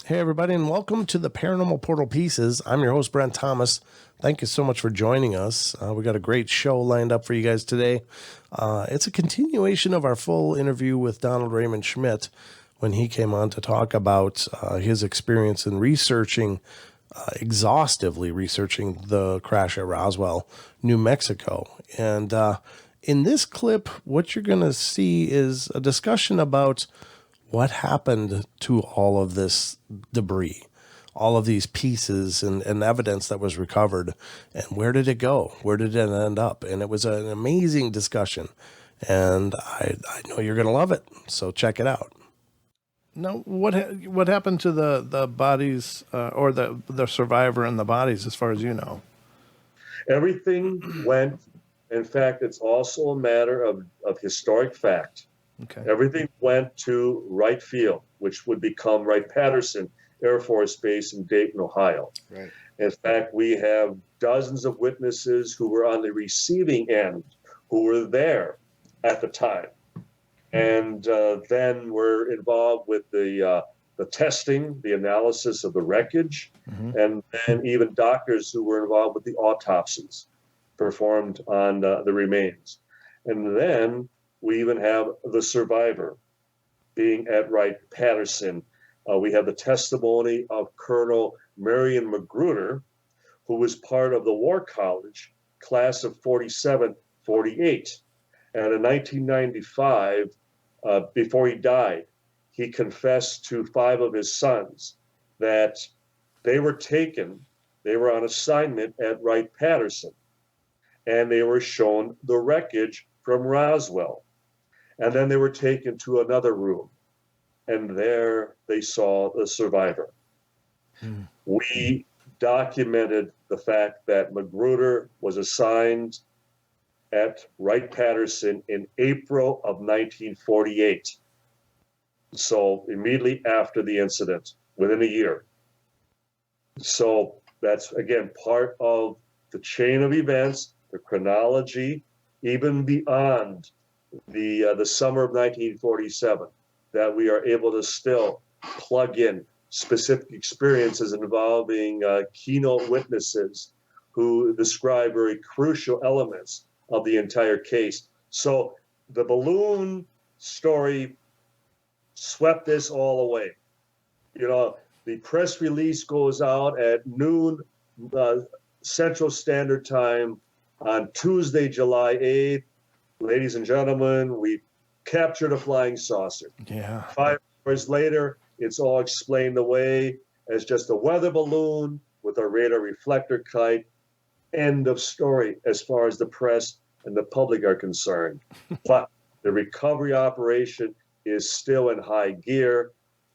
Hey, everybody, and welcome to the Paranormal Portal Pieces. I'm your host, Brent Thomas. Thank you so much for joining us. We got a great show lined up for you guys today. It's a continuation of our full interview with Donald Raymond Schmitt when he came on to talk about his experience in exhaustively researching the crash at Roswell, New Mexico. And in this clip, what you're going to see is a discussion about what happened to all of this debris, all of these pieces and evidence that was recovered, and where did it go? Where did it end up? And it was an amazing discussion, and I know you're going to love it, so check it out. Now, what happened to the bodies or the survivor and the bodies, as far as you know? Everything went. In fact, it's also a matter of historic fact. Okay. Everything went to Wright Field, which would become Wright-Patterson Air Force Base in Dayton, Ohio. Right. In fact, we have dozens of witnesses who were on the receiving end, who were there at the time, and then were involved with the testing, the analysis of the wreckage, and then even doctors who were involved with the autopsies performed on the remains. And then we even have the survivor being at Wright-Patterson. We have the testimony of Colonel Marion Magruder, who was part of the War College class of 47, 48. And in 1995, before he died, he confessed to 5 of his sons that they were on assignment at Wright-Patterson, and they were shown the wreckage from Roswell. And then they were taken to another room, and there they saw the survivor. We documented the fact that Magruder was assigned at Wright-Patterson in April of 1948. So immediately after the incident, within a year. So that's, again, part of the chain of events, the chronology, even beyond the summer of 1947, that we are able to still plug in specific experiences involving keynote witnesses who describe very crucial elements of the entire case. So the balloon story swept this all away. You know, the press release goes out at noon Central Standard Time on Tuesday, July 8th. Ladies and gentlemen, we captured a flying saucer. Yeah. 5 hours later, it's all explained away as just a weather balloon with a radar reflector kite. End of story as far as the press and the public are concerned. But the recovery operation is still in high gear.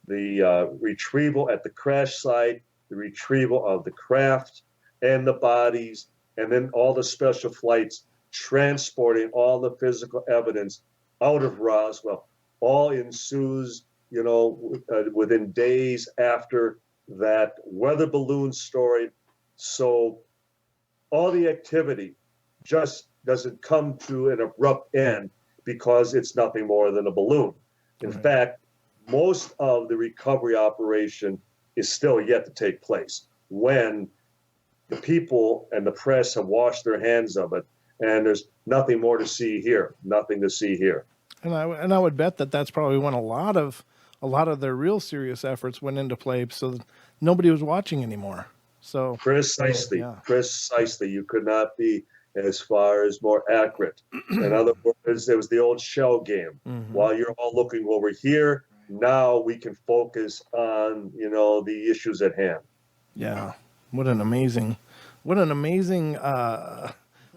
The retrieval at the crash site, the retrieval of the craft and the bodies, and then all the special flights transporting all the physical evidence out of Roswell, all ensues, within days after that weather balloon story. So all the activity just doesn't come to an abrupt end because it's nothing more than a balloon. In fact, most of the recovery operation is still yet to take place when the people and the press have washed their hands of it, and there's nothing more to see here, nothing to see here. And I would bet that that's probably when a lot of their real serious efforts went into play, so that nobody was watching anymore. So precisely, yeah. Precisely, you could not be as far as more accurate. In other words, it was the old shell game. While you're all looking over here, now we can focus on the issues at hand. Yeah, what an amazing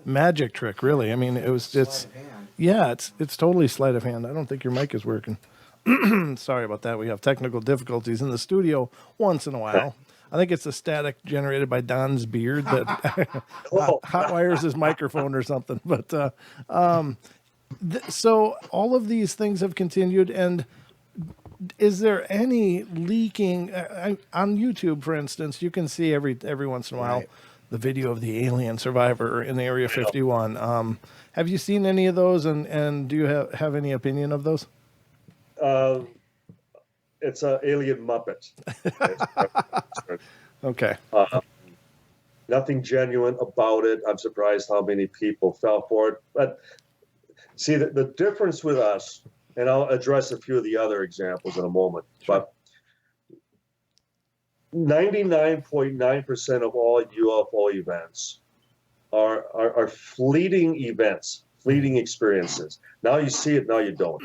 magic trick, really. I mean, it's totally sleight of hand. I don't think your mic is working. Sorry about that. We have technical difficulties in the studio once in a while. I think it's the static generated by Don's beard that hot wires his microphone or something. But so all of these things have continued. And is there any leaking on YouTube, for instance? You can see every once in a while the video of the alien survivor in Area 51. Have you seen any of those? And do you have any opinion of those? it's an alien Muppet. Okay. Nothing genuine about it. I'm surprised how many people fell for it. But see, the difference with us, and I'll address a few of the other examples in a moment, Sure. but 99.9% of all UFO events are fleeting events, fleeting experiences. Now you see it, now you don't.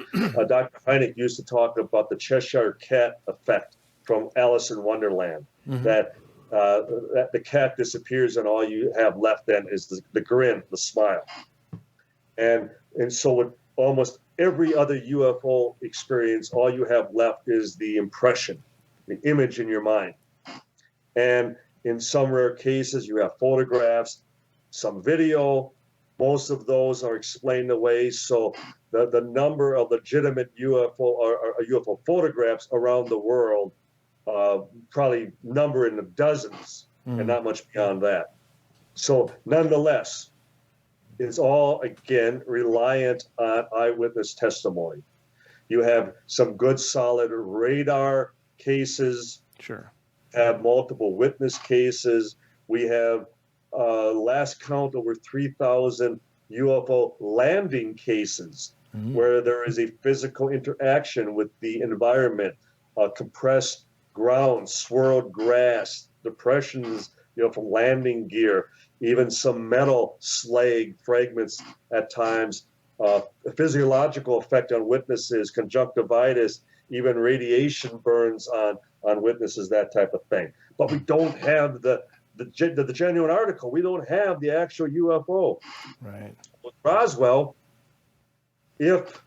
Dr. Hynek used to talk about the Cheshire Cat effect from Alice in Wonderland, that the cat disappears and all you have left then is the grin, the smile. And so with almost every other UFO experience, all you have left is the impression, the image in your mind. And in some rare cases, you have photographs, some video. Most of those are explained away. So the number of legitimate UFO or UFO photographs around the world probably number in the dozens and not much beyond that. So nonetheless, it's all, again, reliant on eyewitness testimony. You have some good, solid radar cases. Sure. Have multiple witness cases. We have last count over 3,000 UFO landing cases where there is a physical interaction with the environment, compressed ground, swirled grass, depressions, from landing gear, even some metal slag fragments at times, physiological effect on witnesses, conjunctivitis, even radiation burns on witnesses, that type of thing. But we don't have the genuine article. We don't have the actual UFO. Right. With Roswell, if,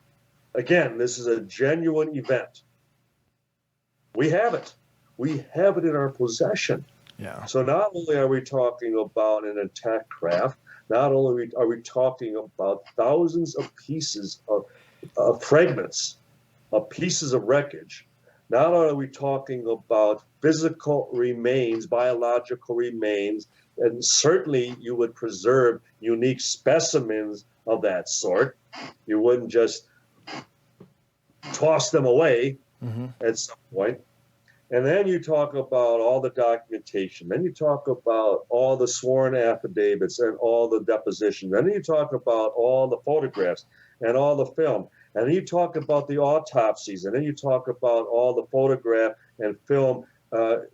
again, this is a genuine event, we have it. We have it in our possession. Yeah. So not only are we talking about an intact craft, not only are we talking about thousands of pieces of fragments, of pieces of wreckage, not only are we talking about physical remains, biological remains, and certainly you would preserve unique specimens of that sort. You wouldn't just toss them away at some point. And then you talk about all the documentation. Then you talk about all the sworn affidavits and all the depositions. Then you talk about all the photographs and all the film. And then you talk about the autopsies. And then you talk about all the photograph and film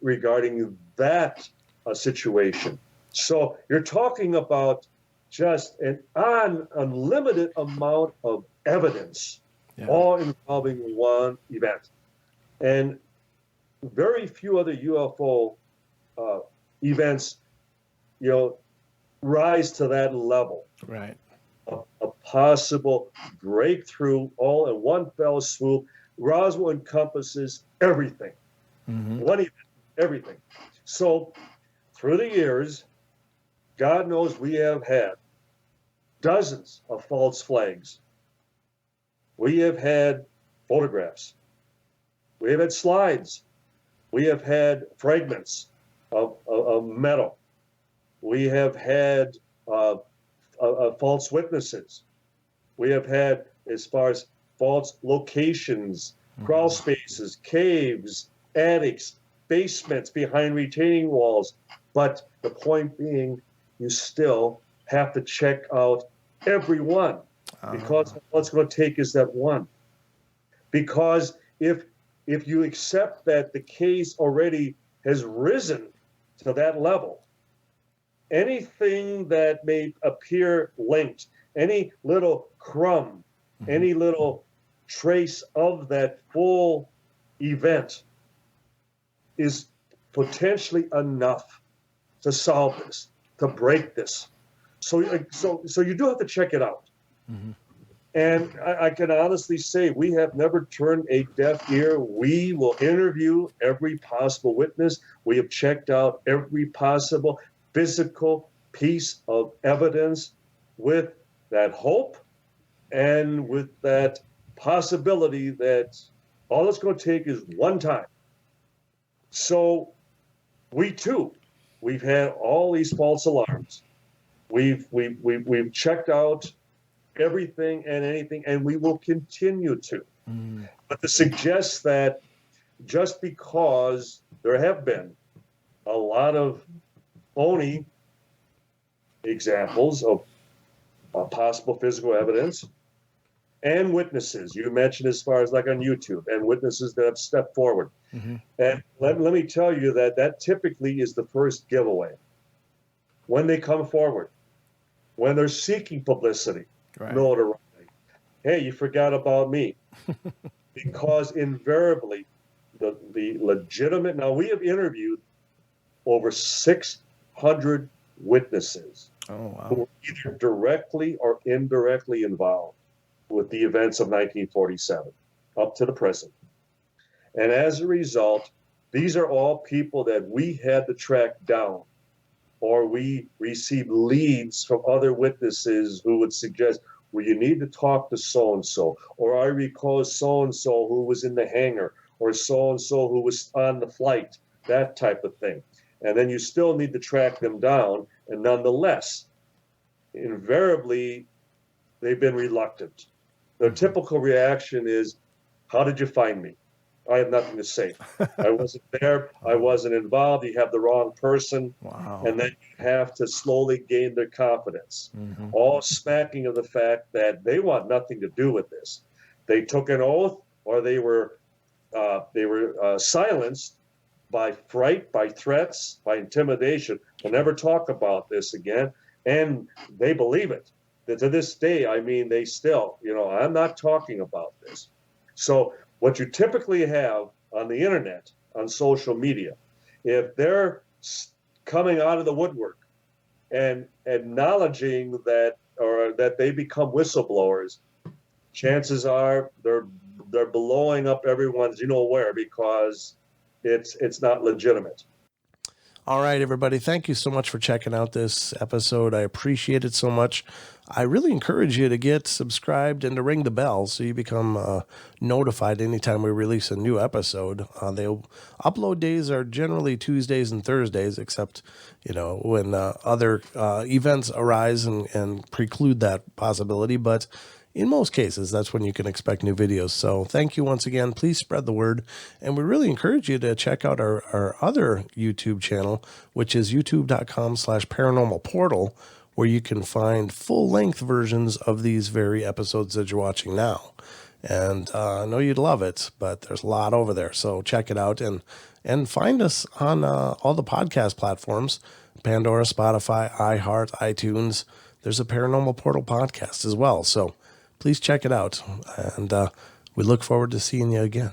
regarding that situation. So you're talking about just an unlimited amount of evidence, all involving one event. And very few other UFO events, rise to that level. Right. A possible breakthrough all in one fell swoop. Roswell encompasses everything. One event, everything. So through the years, God knows we have had dozens of false flags. We have had photographs. We have had slides. We have had fragments of metal. We have had false witnesses. We have had, as far as false locations, crawl spaces, caves, attics, basements behind retaining walls. But the point being, you still have to check out every one, because what's going to take is that one. Because if you accept that the case already has risen to that level, anything that may appear linked, any little crumb, any little trace of that full event is potentially enough to solve this, to break this. So you do have to check it out. And I can honestly say we have never turned a deaf ear. We will interview every possible witness. We have checked out every possible physical piece of evidence with that hope and with that possibility that all it's going to take is one time. So we too, we've had all these false alarms. We've checked out everything and anything, and we will continue to. But to suggest that just because there have been a lot of phony examples of possible physical evidence and witnesses you mentioned as far as like on YouTube and witnesses that have stepped forward. Mm-hmm. And let me tell you that typically is the first giveaway. When they come forward, when they're seeking publicity, notoriety, hey, you forgot about me. Because invariably, the legitimate, now we have interviewed over 600 witnesses who were either directly or indirectly involved with the events of 1947 up to the present. And as a result, these are all people that we had to track down, or we received leads from other witnesses who would suggest, well, you need to talk to so-and-so, or I recall so-and-so who was in the hangar, or so-and-so who was on the flight, that type of thing. And then you still need to track them down, and nonetheless, invariably, they've been reluctant. Their typical reaction is, how did you find me? I have nothing to say. I wasn't there. I wasn't involved. You have the wrong person. Wow. And then you have to slowly gain their confidence. All smacking of the fact that they want nothing to do with this. They took an oath, or they were silenced by fright, by threats, by intimidation. They'll never talk about this again. And they believe it. That to this day, I mean, they still, I'm not talking about this. So what you typically have on the internet, on social media, if they're coming out of the woodwork and acknowledging that, or that they become whistleblowers, chances are they're blowing up everyone's where, because it's not legitimate. All right, everybody. Thank you so much for checking out this episode. I appreciate it so much. I really encourage you to get subscribed and to ring the bell so you become notified anytime we release a new episode. The upload days are generally Tuesdays and Thursdays, except, when other events arise and preclude that possibility. But in most cases, that's when you can expect new videos. So thank you once again. Please spread the word. And we really encourage you to check out our other YouTube channel, which is youtube.com/paranormal portal, where you can find full-length versions of these very episodes that you're watching now. And I know you'd love it, but there's a lot over there. So check it out and find us on all the podcast platforms, Pandora, Spotify, iHeart, iTunes. There's a Paranormal Portal podcast as well. So please check it out. And we look forward to seeing you again.